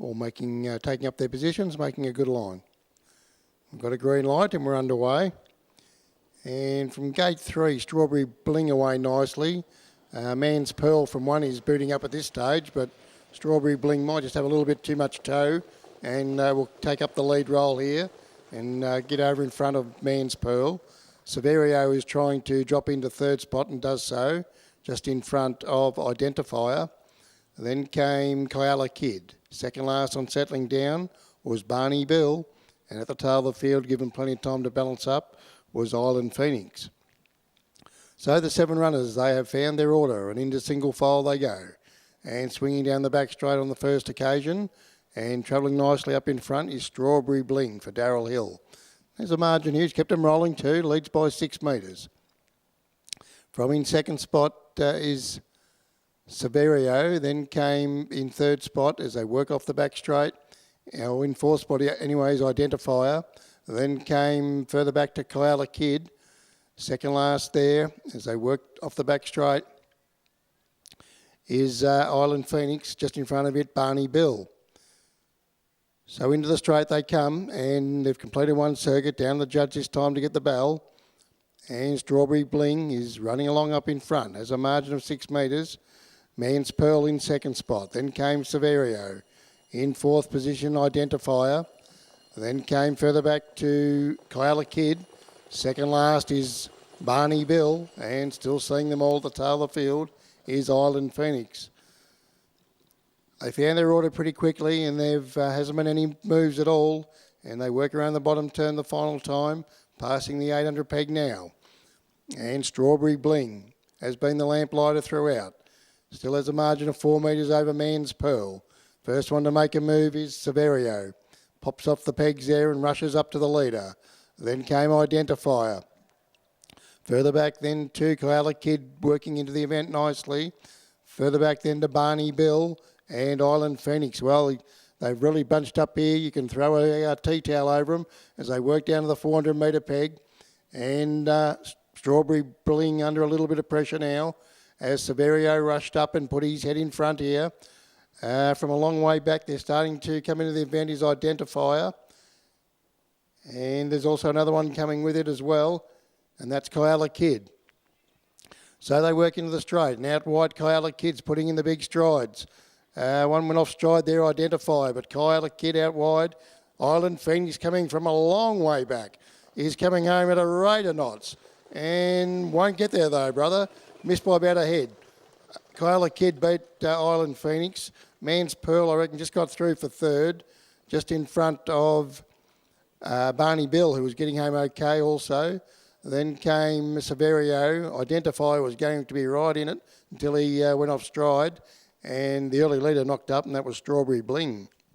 all taking up their positions, making a good line. We've got a green light and we're underway. And from gate 3, Strawberry Bling away nicely. Man's Pearl from 1 is booting up at this stage, but Strawberry Bling might just have a little bit too much toe, and will take up the lead role here and get over in front of Man's Pearl. Severio is trying to drop into 3rd spot and does so, just in front of Identifier. Then came Koala Kid. Second last on settling down was Barney Bill, and at the tail of the field, given plenty of time to balance up, was Island Phoenix. So the 7 runners, they have found their order, and into single file they go. And swinging down the back straight on the first occasion, and travelling nicely up in front is Strawberry Bling for Darrell Hill. There's a margin here, he's kept them rolling too, leads by 6 metres. From in 2nd spot is Severio, then came in 3rd spot as they work off the back straight. In 4th spot anyways, Identifier. Then came further back to Koala Kid. Second last there as they worked off the back straight is Island Phoenix, just in front of it, Barney Bill. So into the straight they come, and they've completed 1 circuit. Down the judge this time to get the bell. And Strawberry Bling is running along up in front. Has a margin of 6 metres. Man's Pearl in 2nd spot. Then came Severio. In 4th position, Identifier. Then came further back to Koala Kid. Second last is Barney Bill, and still seeing them all at the tail of the field is Island Phoenix. They found their order pretty quickly, and there hasn't been any moves at all, and they work around the bottom turn the final time, passing the 800 peg now. And Strawberry Bling has been the lamplighter throughout. Still has a margin of 4 metres over Man's Pearl. First one to make a move is Severio. Pops off the pegs there and rushes up to the leader. Then came Identifier. Further back then to Koala Kid, working into the event nicely. Further back then to Barney Bill and Island Phoenix. Well, they've really bunched up here. You can throw a tea towel over them as they work down to the 400 metre peg. And Strawberry Bling under a little bit of pressure now as Severio rushed up and put his head in front here. From a long way back, they're starting to come into the event is Identifier. And there's also another one coming with it as well, and that's Koala Kid. So they work into the straight, and out wide Koala Kid's putting in the big strides. One went off stride there, Identifier, but Koala Kid out wide. Island Phoenix coming from a long way back. He's coming home at a rate of knots, and won't get there though, brother. Missed by about a head. Koala Kid beat Island Phoenix. Man's Pearl, I reckon, just got through for 3rd, just in front of Barney Bill, who was getting home okay also. Then came Severio. Identifier was going to be right in it until he went off stride. And the early leader knocked up, and that was Strawberry Bling.